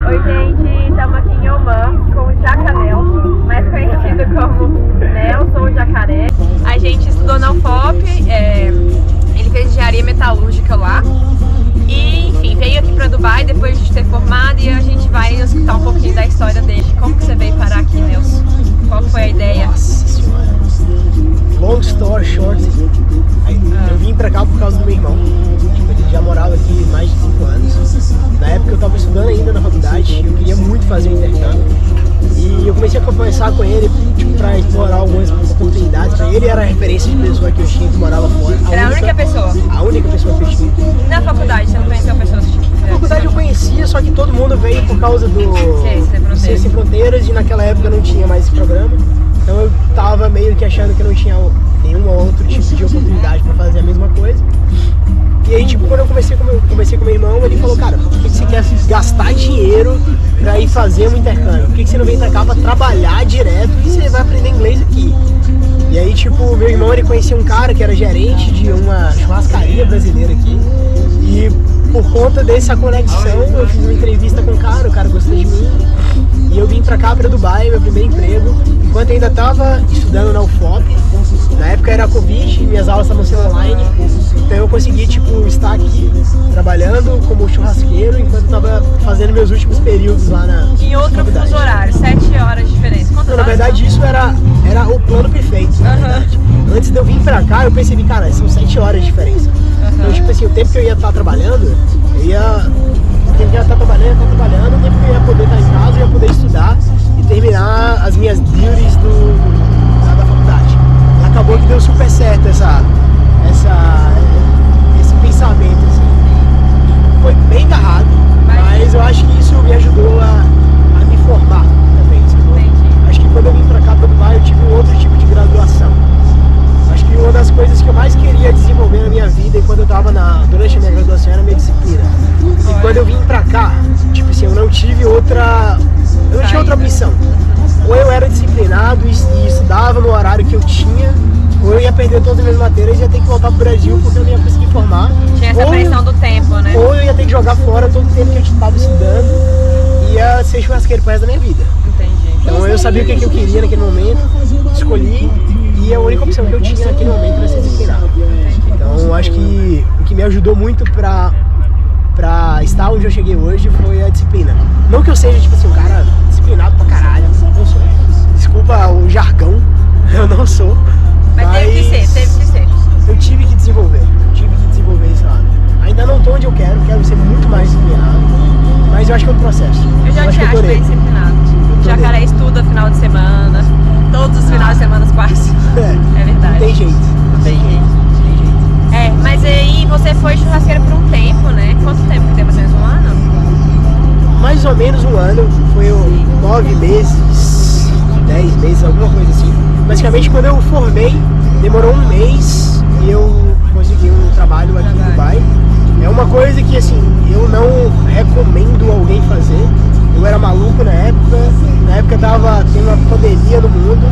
Oi, gente, estamos aqui em Oman com o Jacanel, mais conhecido como Nelson o Jacaré. A gente estudou na UFOP, ele fez engenharia metalúrgica lá. E, enfim, veio aqui para Dubai depois de ter formado e a gente vai escutar um pouquinho da história dele. Como que você veio parar aqui, Nelson? Qual foi a ideia? Nossa senhora. Long story short, eu vim pra cá por causa do meu irmão. Ele já morava aqui há mais de 5 anos. Na época eu tava estudando ainda na faculdade, eu queria muito fazer um intercâmbio. E eu comecei a conversar com ele pra explorar algumas oportunidades. Ele era a referência de pessoa que eu tinha que morava fora. Era a única pessoa? A única pessoa que eu tinha. Na faculdade, você não conheceu pessoas? Na faculdade eu conhecia, só que todo mundo veio por causa do Ciência Sem Fronteiras e naquela época não tinha mais esse programa. Então eu tava meio que achando que não tinha nenhum outro tipo de oportunidade pra fazer a mesma coisa. E aí, tipo, quando eu conversei com meu irmão, ele falou, cara, por que você quer gastar dinheiro pra ir fazer um intercâmbio? Por que você não vem pra cá pra trabalhar direto e você vai aprender inglês aqui? E aí, tipo, meu irmão, ele conhecia um cara que era gerente de uma churrascaria brasileira aqui. E por conta dessa conexão, eu fiz uma entrevista com o cara gostou de mim. E eu vim pra cá, pra Dubai, meu primeiro emprego, enquanto eu ainda tava estudando na UFOP. Na época era Covid, minhas aulas estavam sendo online, então eu consegui, tipo, estar aqui trabalhando como churrasqueiro enquanto eu tava fazendo meus últimos períodos lá na Em outro faculdade. fuso horário, 7 horas de diferença. Quantas Na horas verdade, isso era o plano perfeito, na verdade. Antes de eu vir pra cá, eu percebi, cara, são 7 horas de diferença. Então, tipo assim, o tempo que eu ia estar trabalhando, o tempo que eu ia estar trabalhando, o tempo que eu ia poder estar em casa, eu ia poder estudar e terminar as minhas duties da faculdade. E acabou que deu super certo esse pensamento, assim. Foi bem agarrado, mas eu acho que isso me ajudou a me formar também, sabe? Acho que quando eu vim pra cá, pra Dubai, eu tive um outro tipo de graduação. Acho que uma das coisas que eu mais queria desenvolver na minha vida enquanto eu tava durante a minha graduação era a minha disciplina. E quando eu vim pra cá, tipo assim, eu não tive outra opção. Ou eu era disciplinado e estudava no horário que eu tinha, ou eu ia perder todas as minhas matérias e ia ter que voltar pro Brasil porque eu não ia conseguir formar. Tinha essa pressão do tempo, né? Ou eu ia ter que jogar fora todo o tempo que eu estava estudando e ia ser churrasqueiro pro resto da minha vida. Entendi. Então eu sabia o que eu queria naquele momento, escolhi e a única opção que eu tinha naquele momento era ser disciplinado. Então eu acho que o que me ajudou muito pra estar onde eu cheguei hoje foi a disciplina. Não que eu seja, tipo assim, um cara disciplinado pra caralho, não sou. Desculpa o jargão, eu não sou. Mas teve que ser. Eu tive que desenvolver esse lado. Ainda não tô onde eu quero ser muito mais disciplinado, mas eu acho que é um processo. Eu já te acho bem disciplinado. Jacaré estuda final de semana, todos os finais de semana quase. É verdade. Não tem jeito. Mas aí você foi churrasqueiro por um tempo, né? Quanto tempo que tem mais ou menos? Um ano? Mais ou menos um ano, foi 9 meses, 10 meses, alguma coisa assim. Basicamente quando eu formei, demorou um mês e eu consegui um trabalho aqui em Dubai. É uma coisa que assim, eu não recomendo alguém fazer. Eu era maluco na época tava tendo uma pandemia no mundo.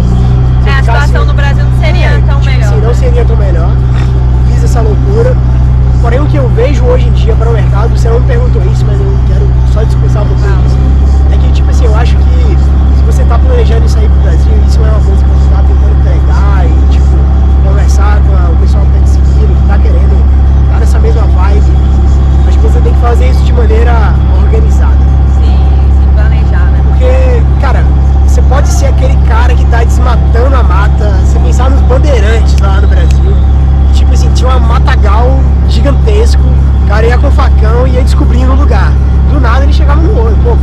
A situação no Brasil não seria tão melhor. Assim, não seria tão melhor. Fiz essa loucura. Porém, o que eu vejo hoje em dia para o mercado, você não me perguntou isso, mas eu quero só discursar um pouquinho disso. É que, tipo assim, eu acho que se você tá planejando isso aí pro Brasil, isso é uma coisa que você tá tentando entregar e, tipo, conversar com o pessoal que tá te seguindo, que tá querendo tá nessa mesma vibe. Acho que você tem que fazer isso de maneira organizada. Sim, planejar, né? Porque, cara, você pode ser aquele cara que tá desmatando a mata, você pensar nos bandeirantes lá no Brasil. Tipo assim, tinha uma matagal gigantesco, o cara ia com facão e ia descobrindo o lugar. Do nada ele chegava no olho, pô,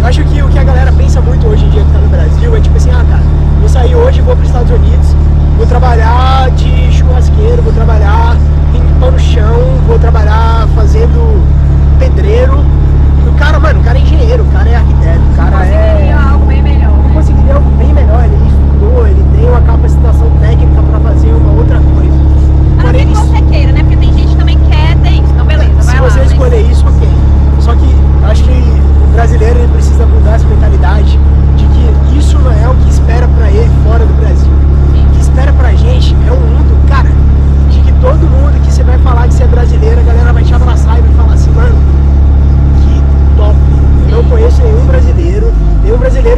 acho que o que a galera pensa muito hoje em dia que tá no Brasil é tipo assim, cara, vou sair hoje, vou para os Estados Unidos, vou trabalhar de churrasqueiro, vou trabalhar limpando o chão, vou trabalhar fazendo pedreiro. E o cara, mano, o cara é engenheiro, o cara é arquiteto, o cara conseguiria algo bem melhor. Ele conseguiria algo bem melhor, ele estudou, ele tem uma capacitação técnica para fazer uma outra coisa. Porém, que você queira, né? Porque tem gente que também quer ter isso, então beleza, vai lá. Se você escolher isso, ok. Só que acho que o brasileiro ele precisa mudar essa mentalidade de que isso não é o que espera pra ele fora do Brasil. O que espera pra gente é um mundo, cara, de que todo mundo que você vai falar que você é brasileiro, a galera vai te abraçar e vai falar assim, mano, que top. Eu não conheço nenhum brasileiro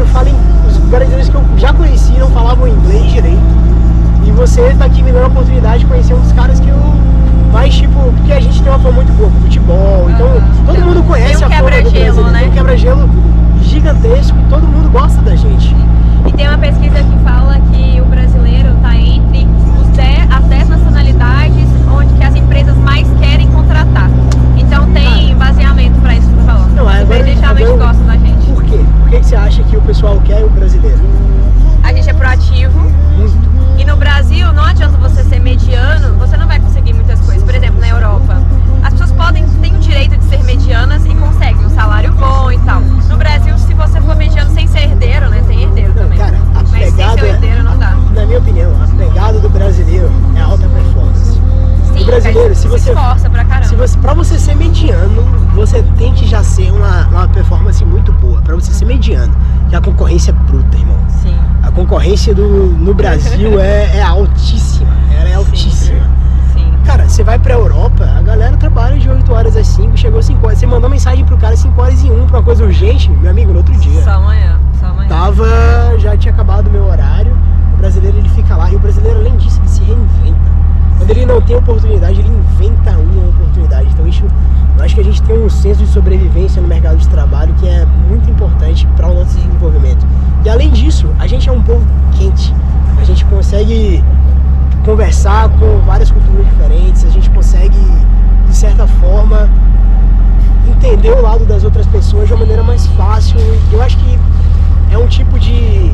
fala em... Os brasileiros que eu já conheci não falavam inglês direito. E você tá aqui me dando a oportunidade de conhecer um dos caras que eu mais, tipo, porque a gente tem uma fama muito boa com futebol, então todo mundo conhece a fama do Brasil, né? Tem um quebra-gelo gigantesco e todo mundo gosta da gente. E tem uma pesquisa que fala que o brasileiro tá entre as 10 nacionalidades onde que as empresas mais querem contratar. Então tem baseamento pra isso que você tá falando. Os brasileiros realmente gostam da gente. Por quê? Por que você acha que o pessoal quer o brasileiro? A gente é proativo. Muito. E no Brasil, não adianta você ser mediano, você não vai conseguir muitas coisas. Por exemplo, na Europa, as pessoas têm o direito de ser medianas e conseguem um salário bom e tal. No Brasil, se você for mediano sem ser herdeiro, né? Tem herdeiro também. Cara, mas sem ser herdeiro não dá. Na minha opinião, a pegada do brasileiro é alta performance. Sim, o brasileiro, se você esforça pra caramba. Pra você ser mediano, você tem que já ser uma performance muito boa. Pra você ser mediano, que a concorrência é bruta, irmão. Sim. A concorrência no Brasil é altíssima. Ela é altíssima. Sim. Cara, você vai pra Europa, a galera trabalha de 8 horas às 5, chegou às 5 horas. Você mandou mensagem pro cara 5 horas e 1 pra uma coisa urgente, meu amigo, no outro dia. Só amanhã. Já tinha acabado o meu horário. O brasileiro ele fica lá. E o brasileiro, além disso, ele se reinventa. Quando ele não tem oportunidade, ele inventa uma oportunidade. Então isso, eu acho que a gente tem um senso de sobrevivência no mercado de trabalho que é muito importante para o nosso desenvolvimento. E além disso, a gente é um povo quente. A gente consegue conversar com várias culturas diferentes. A gente consegue, de certa forma, entender o lado das outras pessoas de uma maneira mais fácil. Eu acho que é um tipo de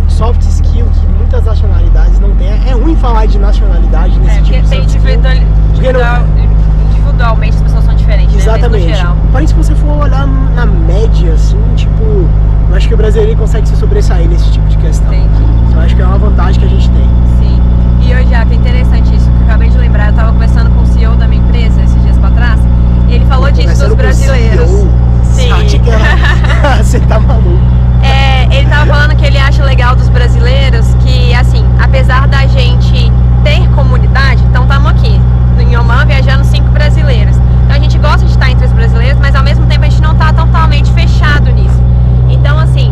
soft skill que muitas nacionalidades não têm. É ruim falar de nacionalidade nesse tipo de soft skill. Individualmente as pessoas são diferentes, exatamente. Né? No geral. Porém, se você for olhar na média, assim, tipo, eu acho que o brasileiro consegue se sobressair nesse tipo de questão. Entendi. Então, eu acho que é uma vantagem que a gente tem. Sim. E hoje, é interessante isso, que eu acabei de lembrar, eu estava conversando com o CEO da minha empresa esses dias pra trás, e ele falou disso dos brasileiros. Sim. Você tá maluco. Ele tava falando que ele acha legal dos brasileiros que, assim, apesar da gente ter comunidade, então estamos aqui em Oman viajando 5 brasileiros. Então a gente gosta de estar entre os brasileiros, mas ao mesmo tempo a gente não está totalmente fechado nisso. Então, assim,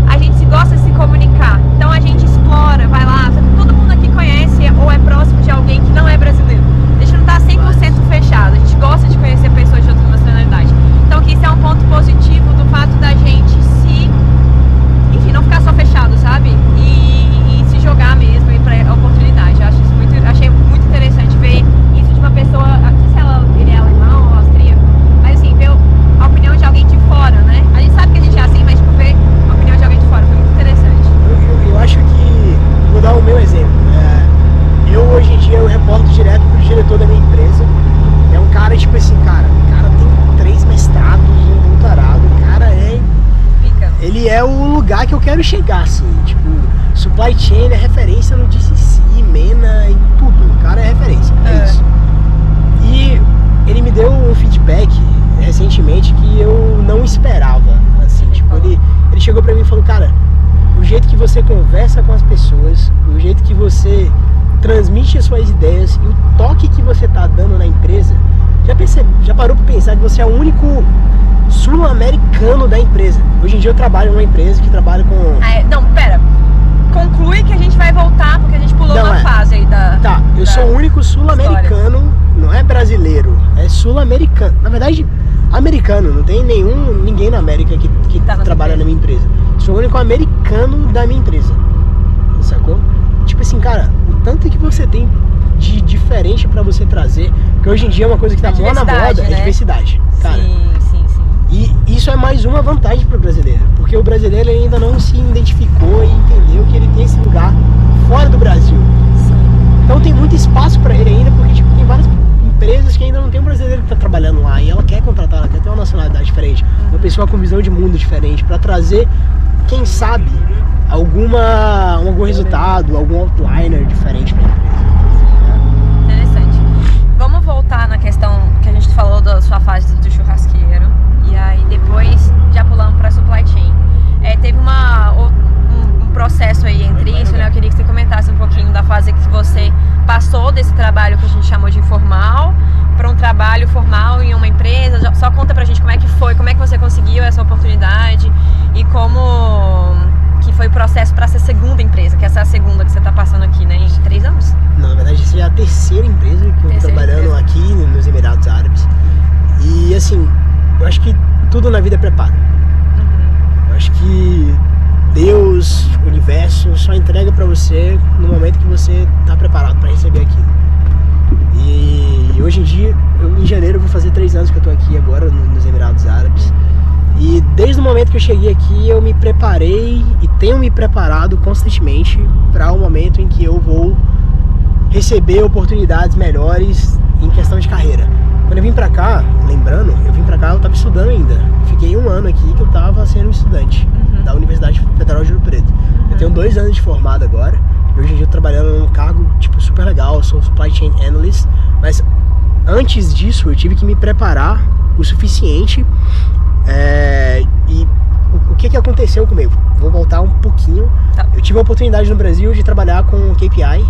a gente gosta de se comunicar. Então a gente explora, vai lá, todo mundo aqui conhece ou é próximo de alguém que não é brasileiro. A gente não está 100% fechado, a gente gosta de conhecer pessoas de outras nacionalidades. Então que isso é um ponto positivo do fato da gente não ficar só fechado, sabe? E se jogar mesmo e pra oportunidade. Eu achei muito interessante ver isso de uma pessoa, não sei se ele é alemão ou austríaco, mas assim, ver a opinião de alguém de fora, né? A gente sabe que a gente é assim, mas tipo, ver a opinião de alguém de fora foi muito interessante. Eu acho que, vou dar o meu exemplo. Eu hoje em dia eu reporto direto pro diretor da minha empresa. É um cara, tipo assim, o cara tem 3 mestrados, um doutorado, o cara ele é o lugar que eu quero chegar, assim, tipo, supply chain é referência no DCC, MENA e tudo, o cara é referência, é isso. E ele me deu um feedback recentemente que eu não esperava, assim, tipo, ele chegou pra mim e falou, cara, o jeito que você conversa com as pessoas, o jeito que você transmite as suas ideias e o toque que você tá dando na empresa, já parou pra pensar que você é o único sul-americano da empresa. Hoje em dia eu trabalho numa empresa que trabalha com... Não, pera. Conclui que a gente vai voltar, porque a gente pulou uma fase aí da... Tá, eu sou o único sul-americano, não é brasileiro, é sul-americano. Na verdade, americano, não tem ninguém na América que trabalha na minha empresa. Sou o único americano da minha empresa. Sacou? Tipo assim, cara, o tanto que você tem de diferente pra você trazer, porque hoje em dia é uma coisa que tá mó na moda, né? É diversidade. Cara, sim. E isso é mais uma vantagem para o brasileiro, porque o brasileiro ainda não se identificou e entendeu que ele tem esse lugar fora do Brasil. Então tem muito espaço para ele ainda, porque tipo, tem várias empresas que ainda não tem um brasileiro que está trabalhando lá e ela quer contratar, ela quer ter uma nacionalidade diferente, uma pessoa com visão de mundo diferente, para trazer, quem sabe, algum resultado, algum outliner diferente para a empresa. Interessante. Vamos voltar na questão que a gente falou da sua fase do churrasqueiro e aí depois já pulamos para supply chain. Teve um processo aí entre isso, né? Eu queria que você comentasse um pouquinho da fase que você passou desse trabalho que a gente chamou de informal para um trabalho formal em uma empresa. Só conta pra gente como é que foi, como é que você conseguiu essa oportunidade e como que foi o processo para essa segunda empresa, que essa é a segunda que você está passando aqui, né, em 3 anos? Não, na verdade essa é a terceira empresa que eu estou trabalhando aqui nos Emirados Árabes. E assim, eu acho que tudo na vida é preparo. Eu acho que Deus, o universo, só entrega pra você no momento que você tá preparado pra receber aquilo. E hoje em dia, em janeiro, eu vou fazer 3 anos que eu tô aqui agora nos Emirados Árabes. E desde o momento que eu cheguei aqui, eu me preparei e tenho me preparado constantemente para o momento em que eu vou receber oportunidades melhores em questão de carreira. Quando eu vim pra cá, lembrando, eu tava estudando ainda. Fiquei 1 ano aqui que eu tava sendo estudante da Universidade Federal de Ouro Preto. Eu tenho 2 anos de formado agora. E hoje em dia eu tô trabalhando num cargo tipo super legal, eu sou Supply Chain Analyst. Mas antes disso eu tive que me preparar o suficiente. E o que aconteceu comigo? Vou voltar um pouquinho. Tá. Eu tive a oportunidade no Brasil de trabalhar com KPI.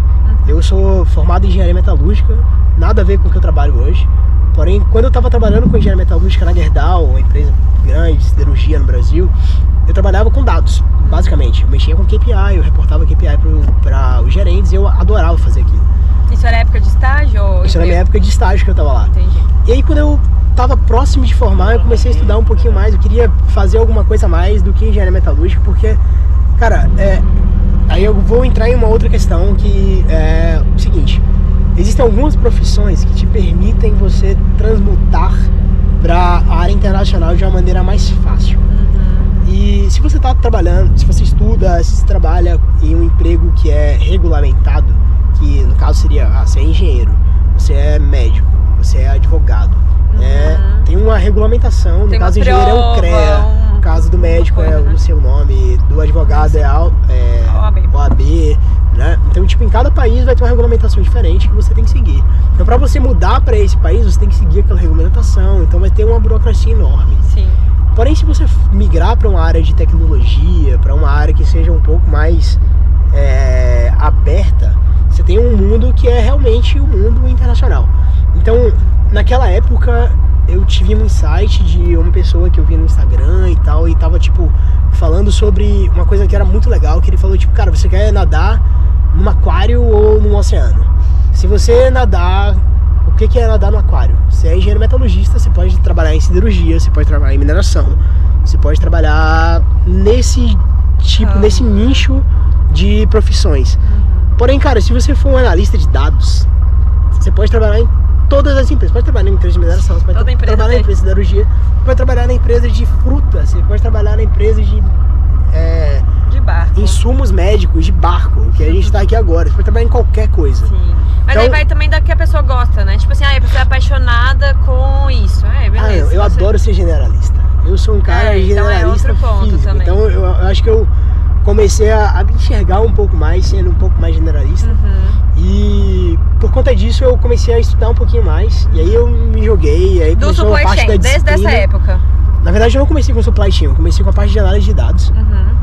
Eu sou formado em engenharia metalúrgica, nada a ver com o que eu trabalho hoje. Porém, quando eu estava trabalhando com engenharia metalúrgica na Gerdau, uma empresa grande de siderurgia no Brasil, eu trabalhava com dados, basicamente. Eu mexia com KPI, eu reportava KPI para os gerentes e eu adorava fazer aquilo. Isso era época de estágio? Isso era minha época de estágio que eu estava lá. Entendi. E aí, quando eu estava próximo de formar, eu comecei a estudar um pouquinho mais. Eu queria fazer alguma coisa a mais do que engenharia metalúrgica, porque, cara, aí eu vou entrar em uma outra questão que é o seguinte. Existem algumas profissões que te permitem você transmutar para a área internacional de uma maneira mais fácil. E se você está trabalhando, se você estuda, se você trabalha em um emprego que é regulamentado, que no caso seria, você é engenheiro, você é médico, você é advogado, tem uma regulamentação, no caso do engenheiro é um CREA, no caso do médico é o seu nome, do advogado é OAB, né? Então, tipo, em cada país vai ter uma regulamentação diferente que você tem que seguir. Então, para você mudar para esse país, você tem que seguir aquela regulamentação. Então, vai ter uma burocracia enorme. Sim. Porém, se você migrar para uma área de tecnologia, para uma área que seja um pouco mais aberta, você tem um mundo que é realmente o mundo internacional. Então, naquela época, eu tive um insight de uma pessoa que eu vi no Instagram e tal, e tava, tipo, falando sobre uma coisa que era muito legal, que ele falou, tipo, cara, você quer nadar num aquário ou num oceano? Se você nadar, o que é nadar no aquário? Você é engenheiro metalurgista, você pode trabalhar em siderurgia, você pode trabalhar em mineração, você pode trabalhar nesse tipo, nesse nicho de profissões. Porém, cara, se você for um analista de dados, você pode trabalhar em todas as empresas. Você pode trabalhar na empresa de mineração, você pode trabalhar na empresa de siderurgia, você pode trabalhar na empresa de fruta, você pode trabalhar na empresa de barco, insumos médicos, de barco, que a gente tá aqui agora. Você pode trabalhar em qualquer coisa. Sim. Mas então, aí vai também da que a pessoa gosta, né? Tipo assim, a pessoa é apaixonada com isso. Beleza. Eu adoro ser generalista. Eu sou um cara generalista então físico. Também. Então eu acho que eu comecei a me enxergar um pouco mais, sendo um pouco mais generalista. E por conta disso eu comecei a estudar um pouquinho mais. E aí eu me joguei. Aí do supply chain, desde essa época? Na verdade eu não comecei com supply chain, eu comecei com a parte de análise de dados.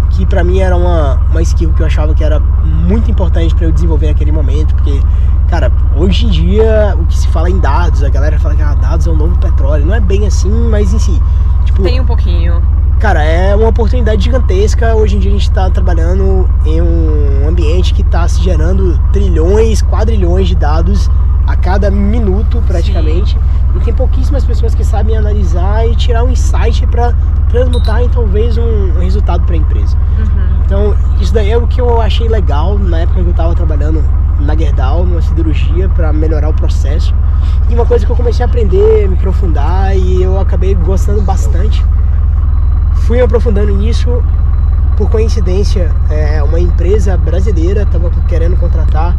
Que pra mim era uma skill que eu achava que era muito importante pra eu desenvolver naquele momento. Porque, cara, hoje em dia o que se fala em dados, a galera fala que dados é o novo petróleo. Não é bem assim, mas em si, tipo, tem um pouquinho. Cara, é uma oportunidade gigantesca. Hoje em dia a gente tá trabalhando em um ambiente que tá se gerando trilhões, quadrilhões de dados a cada minuto praticamente. E tem pouquíssimas pessoas que sabem analisar e tirar um insight para transmutar em talvez um resultado para a empresa. Então isso daí é o que eu achei legal na época que eu tava trabalhando na Gerdau, numa siderurgia, para melhorar o processo. E uma coisa que eu comecei a aprender, me aprofundar, e eu acabei gostando bastante. fui me aprofundando nisso. Por coincidência, uma empresa brasileira estava querendo contratar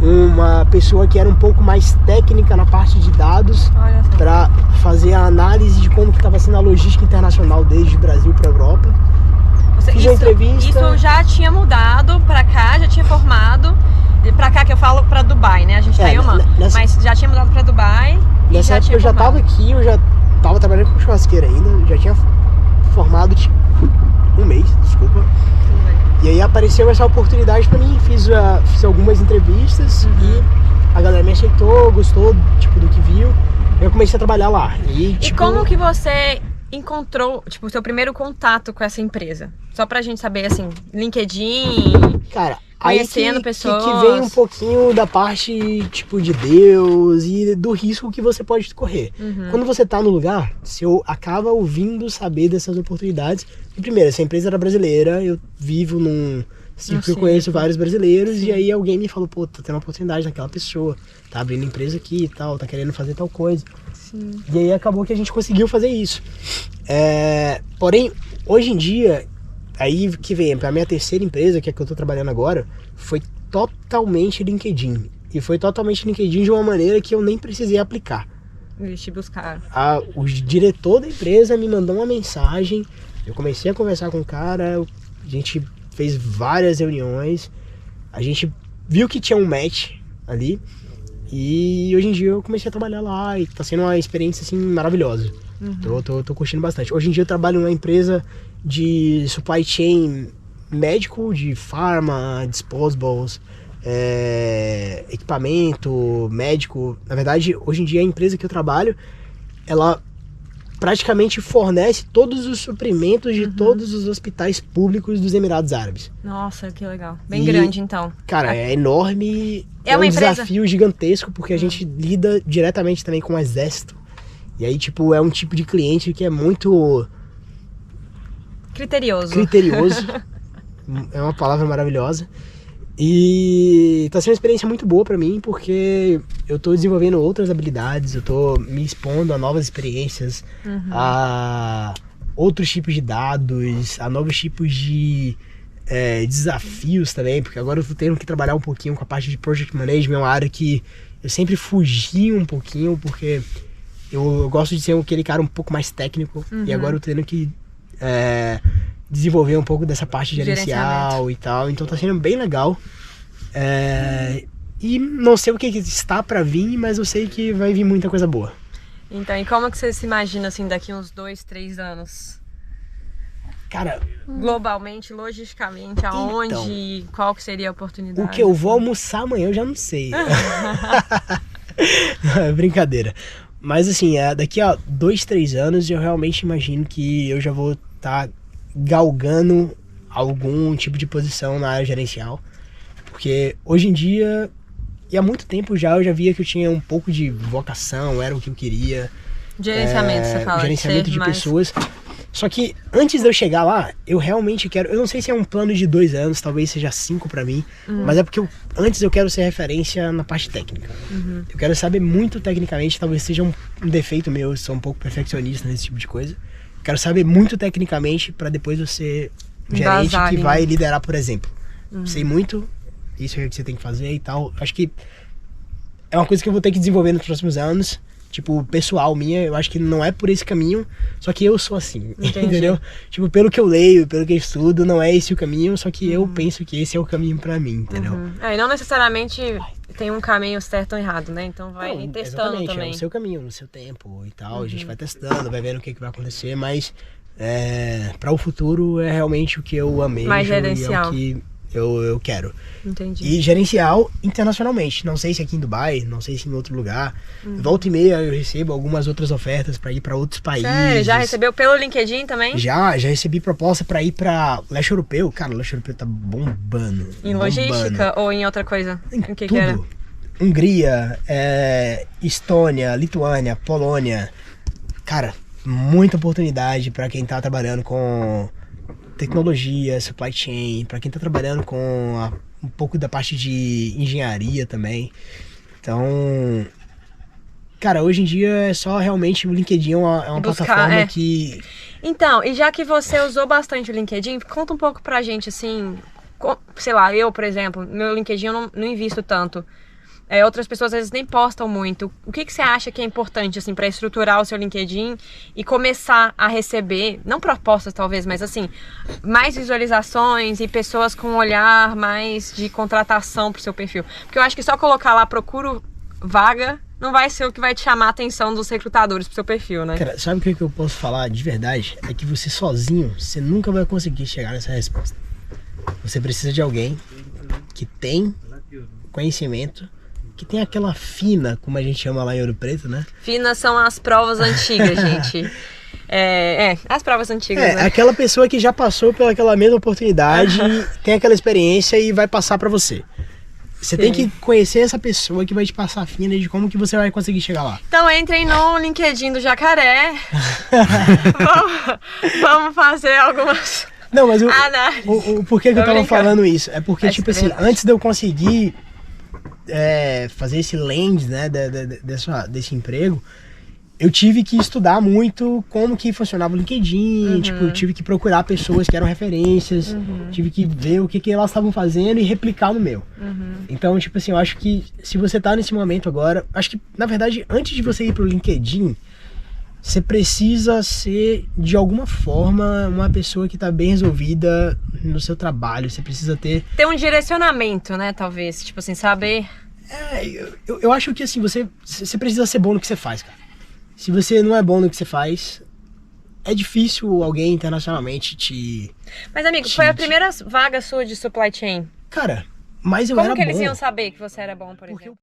uma pessoa que era um pouco mais técnica na parte de dados para fazer a análise de como que estava sendo a logística internacional desde o Brasil para a Europa. Fiz uma entrevista. Isso já tinha mudado para cá, já tinha formado. Para cá que eu falo para Dubai, né? A gente tá em Oman, mas já tinha mudado para Dubai. Nessa época eu já estava aqui, eu já estava trabalhando com churrasqueira ainda, já tinha formado tipo um mês, desculpa. E aí apareceu essa oportunidade pra mim, fiz algumas entrevistas e a galera me aceitou, gostou tipo, do que viu. Eu comecei a trabalhar lá. E como que você encontrou, tipo, o seu primeiro contato com essa empresa? Só pra gente saber, assim, LinkedIn, cara, conhecendo aí pessoas. Que vem um pouquinho da parte, tipo, de Deus e do risco que você pode correr. Quando você tá no lugar, você acaba ouvindo saber dessas oportunidades. E primeiro, essa empresa era brasileira, eu vivo num círculo que eu conheço vários brasileiros, e aí alguém me falou, pô, tá tendo uma oportunidade daquela pessoa, tá abrindo empresa aqui e tal, tá querendo fazer tal coisa. Sim. E aí acabou que a gente conseguiu fazer isso. Porém, hoje em dia, aí que vem, a minha terceira empresa, que é que eu tô trabalhando agora, foi totalmente LinkedIn. E foi totalmente LinkedIn de uma maneira que eu nem precisei aplicar. Eles te buscaram. O diretor da empresa me mandou uma mensagem, eu comecei a conversar com o cara, a gente fez várias reuniões, a gente viu que tinha um match ali, e hoje em dia eu comecei a trabalhar lá e tá sendo uma experiência assim maravilhosa. Tô curtindo bastante. Hoje em dia eu trabalho numa empresa de supply chain médico, de pharma, disposables, equipamento médico. Na verdade, hoje em dia a empresa que eu trabalho, ela praticamente fornece todos os suprimentos de todos os hospitais públicos dos Emirados Árabes. Nossa, que legal. Bem grande, então. Cara, é enorme. É uma empresa... desafio gigantesco, porque a gente lida diretamente também com o exército. E aí, tipo, é um tipo de cliente que é muito... criterioso. É uma palavra maravilhosa. E tá sendo uma experiência muito boa pra mim, porque eu tô desenvolvendo outras habilidades, eu tô me expondo a novas experiências, a outros tipos de dados, a novos tipos de desafios também, porque agora eu tô tendo que trabalhar um pouquinho com a parte de Project Management, uma área que eu sempre fugi um pouquinho, porque eu gosto de ser aquele cara um pouco mais técnico, e agora eu tô tendo que desenvolver um pouco dessa parte gerencial e tal, então tá sendo bem legal. E não sei o que está pra vir, mas eu sei que vai vir muita coisa boa. Então, e como que você se imagina assim daqui uns 2, 3 anos? Cara, globalmente, logisticamente, aonde, então, qual que seria a oportunidade? O que eu vou almoçar amanhã eu já não sei. Não, é brincadeira. Mas assim, daqui a 2, 3 anos eu realmente imagino que eu já vou estar galgando algum tipo de posição na área gerencial. Porque hoje em dia, e há muito tempo já, eu já via que eu tinha um pouco de vocação, era o que eu queria. Gerenciamento, você fala. Gerenciamento de pessoas. Só que antes de eu chegar lá, eu realmente quero... Eu não sei se é um plano de 2 anos, talvez seja 5 pra mim. Mas é porque antes eu quero ser referência na parte técnica. Eu quero saber muito tecnicamente, talvez seja um defeito meu, eu sou um pouco perfeccionista nesse tipo de coisa. Eu quero saber muito tecnicamente pra depois eu ser gerente que vai liderar, por exemplo. Sei muito, isso é o que você tem que fazer e tal. Acho que é uma coisa que eu vou ter que desenvolver nos próximos anos. Tipo, pessoal minha, eu acho que não é por esse caminho, só que eu sou assim, entendeu? Tipo, pelo que eu leio, pelo que eu estudo, não é esse o caminho, só que eu penso que esse é o caminho pra mim, entendeu? E não necessariamente tem um caminho certo ou errado, né? Então vai ir testando também. É o seu caminho, no seu tempo e tal, a gente vai testando, vai vendo o que vai acontecer, mas para o futuro é realmente o que eu amei. Mais gerencial. É o que eu quero. Entendi. E gerencial internacionalmente, não sei se aqui em Dubai, não sei se em outro lugar. Volta e meia eu recebo algumas outras ofertas para ir para outros países. Sério? Já recebeu pelo LinkedIn também? Já recebi proposta para ir para leste europeu. Cara, o leste europeu tá bombando. Em logística ou em outra coisa? Em tudo. Que era? Hungria, Estônia, Lituânia, Polônia. Cara, muita oportunidade para quem tá trabalhando com tecnologia, supply chain, para quem tá trabalhando com um pouco da parte de engenharia também. Então, Cara, hoje em dia é só realmente o LinkedIn é uma plataforma que... Então, e já que você usou bastante o LinkedIn, conta um pouco pra gente, assim, sei lá, eu, por exemplo, meu LinkedIn eu não invisto tanto. Outras pessoas às vezes nem postam muito. O que você acha que é importante, assim, pra estruturar o seu LinkedIn e começar a receber, não propostas talvez, mas assim, mais visualizações e pessoas com um olhar mais de contratação pro seu perfil? Porque eu acho que só colocar lá, procuro vaga, não vai ser o que vai te chamar a atenção dos recrutadores pro seu perfil, né? Cara, sabe o que eu posso falar de verdade? É que você sozinho, você nunca vai conseguir chegar nessa resposta. Você precisa de alguém que tem conhecimento, que tem aquela fina, como a gente chama lá em Ouro Preto, né? Finas são as provas antigas, gente. As provas antigas, né? Aquela pessoa que já passou pelaquela mesma oportunidade, tem aquela experiência e vai passar pra você. Você tem que conhecer essa pessoa que vai te passar a fina de como que você vai conseguir chegar lá. Então entrem no LinkedIn do Jacaré. Vamos fazer algumas... Não, mas o porquê que eu tava falando isso? É porque, tipo assim, antes de eu conseguir fazer esse land, né, desse emprego, eu tive que estudar muito como que funcionava o LinkedIn, tipo, eu tive que procurar pessoas que eram referências, tive que ver o que elas estavam fazendo e replicar no meu. Então, tipo assim, eu acho que se você tá nesse momento agora, acho que, na verdade, antes de você ir pro LinkedIn, você precisa ser, de alguma forma, uma pessoa que tá bem resolvida no seu trabalho. Você precisa ter um direcionamento, né, talvez, tipo assim, saber... Eu acho que, assim, você precisa ser bom no que você faz, cara. Se você não é bom no que você faz, é difícil alguém internacionalmente te... Mas, amigo, foi a primeira vaga sua de supply chain? Cara, mas eu era bom. Como que eles iam saber que você era bom, por exemplo?